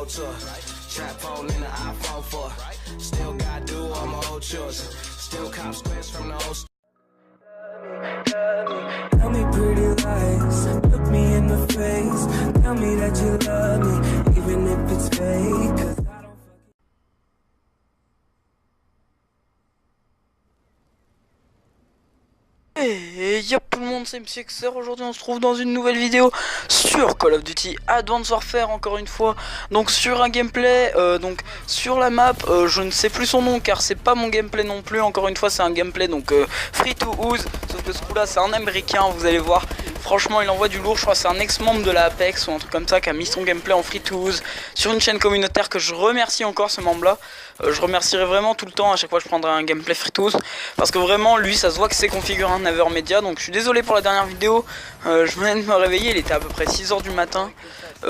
whole tour. Trap phone in the iPhone 4. Still gotta do all my old chores. Still cop squares from the old. Tell me pretty lies, look me in the face. Tell me that you love me, even if it's fake. 'Cause I don't Et yop tout le monde, c'est MCXer. Aujourd'hui on se trouve dans une nouvelle vidéo sur Call of Duty Advanced Warfare, encore une fois. Donc sur un gameplay, donc sur la map, je ne sais plus son nom car c'est pas mon gameplay non plus. Encore une fois c'est un gameplay donc free to use. Sauf que ce coup là c'est un américain, vous allez voir. Franchement il envoie du lourd, je crois que c'est un ex-membre de la Apex ou un truc comme ça qui a mis son gameplay en free to use sur une chaîne communautaire que je remercie encore, ce membre là. Je remercierai vraiment tout le temps, à chaque fois je prendrai un gameplay free to use. Parce que vraiment lui ça se voit que c'est configuré un 9h média. Donc je suis désolé pour la dernière vidéo, je venais de me réveiller, il était à peu près 6h du matin.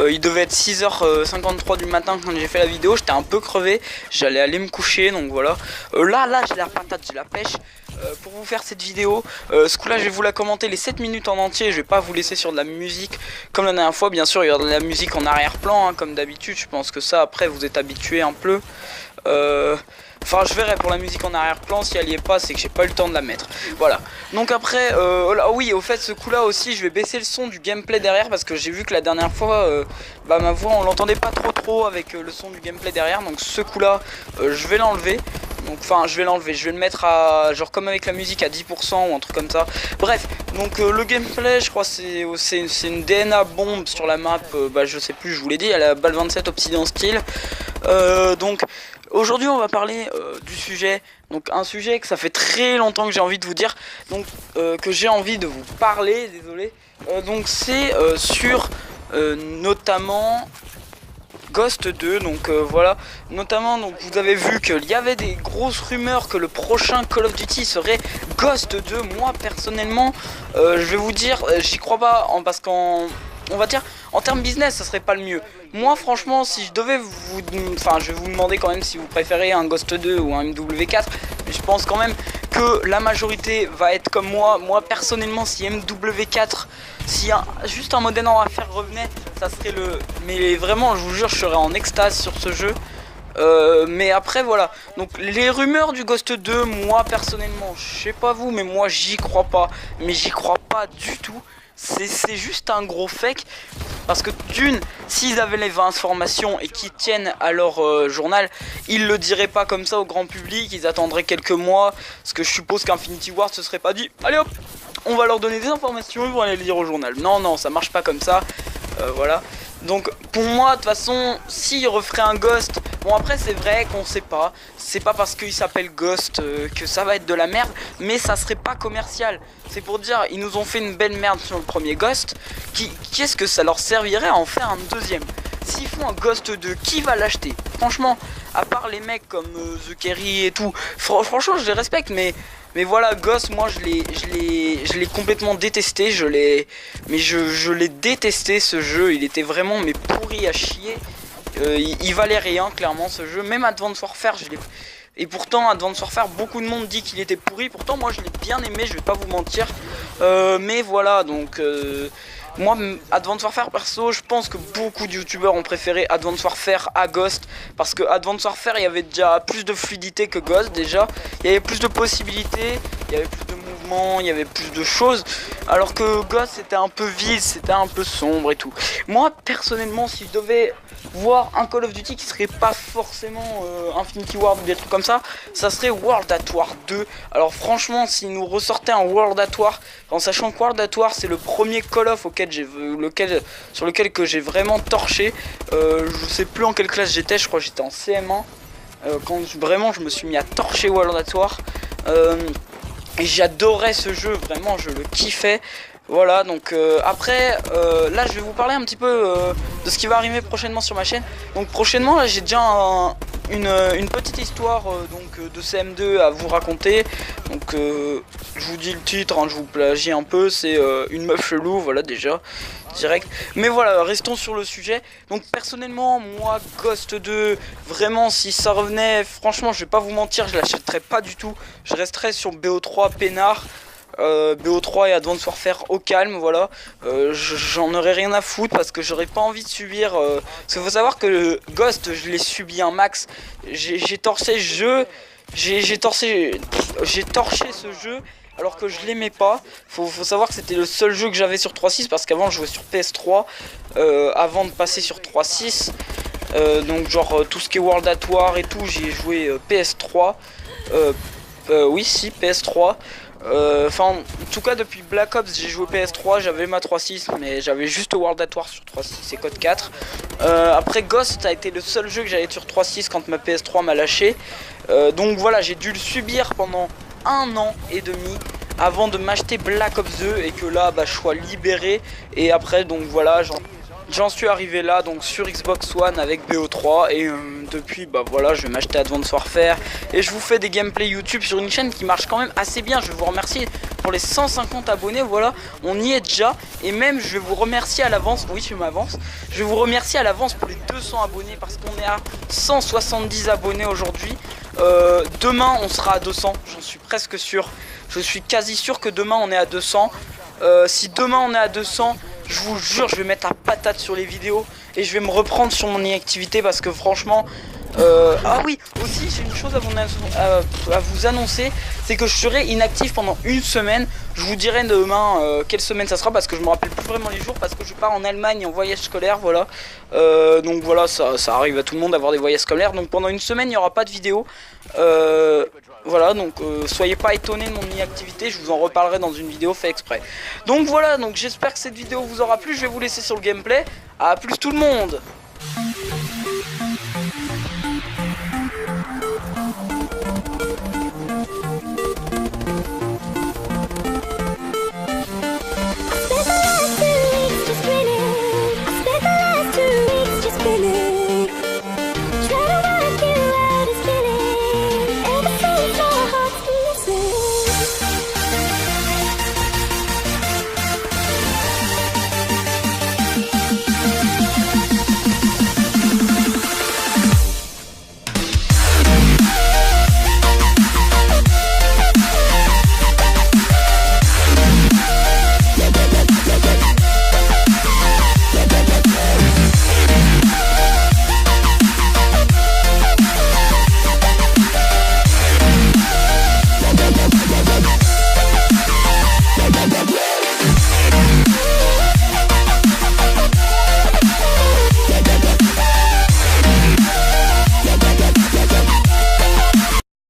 Il devait être 6h53 du matin quand j'ai fait la vidéo, j'étais un peu crevé, j'allais aller me coucher, donc voilà. Là j'ai l'air patate, j'ai la pêche. Pour vous faire cette vidéo, ce coup là je vais vous la commenter les 7 minutes en entier. Je vais pas vous laisser sur de la musique comme la dernière fois. Bien sûr il y aura de la musique en arrière-plan hein, comme d'habitude. Je pense que ça après vous êtes habitué un peu. Enfin je verrai pour la musique en arrière-plan, si elle y est pas c'est que j'ai pas eu le temps de la mettre. Voilà, donc après là, oui au fait ce coup là aussi je vais baisser le son du gameplay derrière. Parce que j'ai vu que la dernière fois ma voix on l'entendait pas trop avec le son du gameplay derrière. Donc ce coup là je vais l'enlever. Donc enfin je vais l'enlever, je vais le mettre à genre comme avec la musique à 10% ou un truc comme ça. Bref, donc le gameplay je crois c'est une DNA bombe sur la map. Je sais plus, je vous l'ai dit, elle a balle 27 Obsidian Steel. Donc aujourd'hui on va parler du sujet. Donc un sujet que ça fait très longtemps que j'ai envie de vous dire. Donc que j'ai envie de vous parler, désolé. Donc c'est sur notamment Ghost 2, donc voilà, notamment donc vous avez vu qu'il y avait des grosses rumeurs que le prochain Call of Duty serait Ghost 2. Moi personnellement, je vais vous dire, j'y crois pas, parce qu'en on va dire en termes business ça serait pas le mieux. Moi franchement si je devais vous, enfin je vais vous demander quand même si vous préférez un Ghost 2 ou un MW4, mais je pense quand même que la majorité va être comme moi. Moi personnellement si MW4, si juste un Modern Warfare revenait, ça serait le... Mais vraiment je vous jure je serais en extase sur ce jeu. Mais après voilà, donc les rumeurs du Ghost 2, moi personnellement, je sais pas vous, mais moi j'y crois pas. Mais j'y crois pas du tout. C'est juste un gros fake. Parce que d'une, s'ils avaient les informations et qu'ils tiennent à leur journal, ils le diraient pas comme ça au grand public. Ils attendraient quelques mois. Parce que je suppose qu'Infinity Ward se serait pas dit allez hop, on va leur donner des informations, ils vont aller le dire au journal. Non, ça marche pas comme ça. Voilà. Donc pour moi de toute façon s'il referait un Ghost, bon après c'est vrai qu'on sait pas, c'est pas parce qu'il s'appelle Ghost que ça va être de la merde, mais ça serait pas commercial. C'est pour dire ils nous ont fait une belle merde sur le premier Ghost, qu'est-ce que ça leur servirait à en faire un deuxième? S'ils font un Ghost 2, qui va l'acheter? Franchement, à part les mecs comme The Kerry et tout, franchement je les respecte, mais voilà, Ghost, moi je l'ai complètement détesté, je l'ai détesté ce jeu. Il était vraiment mais pourri à chier. Il valait rien clairement ce jeu. Même Advanced Warfare, et pourtant Advanced Warfare, beaucoup de monde dit qu'il était pourri. Pourtant moi je l'ai bien aimé, je vais pas vous mentir. Mais voilà, donc moi Advanced Warfare perso, je pense que beaucoup de youtubeurs ont préféré Advanced Warfare à Ghost. Parce que Advanced Warfare il y avait déjà plus de fluidité que Ghost déjà. Il y avait plus de possibilités, il y avait plus de mouvements, il y avait plus de choses. Alors que Ghost c'était un peu vide, c'était un peu sombre et tout. Moi personnellement si je devais voir un Call of Duty qui serait pas forcément Infinity Ward ou des trucs comme ça serait World at War 2. Alors franchement s'ils nous ressortaient un World at War, en sachant que World at War c'est le premier Call of sur lequel que j'ai vraiment torché. Je sais plus en quelle classe j'étais, je crois que j'étais en CM1 quand vraiment je me suis mis à torcher World at War. Et j'adorais ce jeu, vraiment je le kiffais. Voilà, donc après là je vais vous parler un petit peu de ce qui va arriver prochainement sur ma chaîne. Donc prochainement là j'ai déjà une petite histoire de CM2 à vous raconter. Donc je vous dis le titre, hein, je vous plagie un peu, c'est une meuf chelou, voilà déjà direct. Mais voilà, restons sur le sujet. Donc personnellement moi Ghost 2, vraiment si ça revenait, franchement je vais pas vous mentir, je l'achèterais pas du tout. Je resterais sur BO3 peinard. BO3 et Advanced Warfare au calme, voilà. J'en aurais rien à foutre parce que j'aurais pas envie de subir. Parce qu'il faut savoir que Ghost, je l'ai subi un max. J'ai torché ce jeu. J'ai torché ce jeu alors que je l'aimais pas. Faut savoir que c'était le seul jeu que j'avais sur 3.6 parce qu'avant je jouais sur PS3 avant de passer sur 3.6. Donc genre tout ce qui est World at War et tout, j'ai joué PS3. Oui si PS3. Enfin en tout cas depuis Black Ops j'ai joué PS3, j'avais ma 3.6 mais j'avais juste World at War sur 3.6 et Code 4. Après Ghost a été le seul jeu que j'avais sur 3.6 quand ma PS3 m'a lâché. Donc voilà, j'ai dû le subir pendant 1 an et demi avant de m'acheter Black Ops 2 et que là bah, je sois libéré. Et après donc voilà, j'en suis arrivé là donc sur Xbox One avec BO3 et depuis bah voilà je vais m'acheter Advanced Warfare et je vous fais des gameplays YouTube sur une chaîne qui marche quand même assez bien. Je vais vous remercier pour les 150 abonnés, voilà on y est déjà et même je vais vous remercier à l'avance, oui je m'avance, je vais vous remercier à l'avance pour les 200 abonnés parce qu'on est à 170 abonnés aujourd'hui. Demain on sera à 200, j'en suis presque sûr, je suis quasi sûr que demain on est à 200. Si demain on est à 200, je vous jure je vais mettre la patate sur les vidéos et je vais me reprendre sur mon inactivité parce que franchement ah oui aussi j'ai une chose à vous annoncer, c'est que je serai inactif pendant une semaine. Je vous dirai demain quelle semaine ça sera parce que je me rappelle plus vraiment les jours parce que je pars en Allemagne en voyage scolaire, voilà. Donc voilà ça arrive à tout le monde d'avoir des voyages scolaires, donc pendant une semaine il n'y aura pas de vidéo. Voilà donc soyez pas étonnés de mon inactivité, je vous en reparlerai dans une vidéo fait exprès. Donc voilà, donc j'espère que cette vidéo vous aura plu, je vais vous laisser sur le gameplay. À plus tout le monde.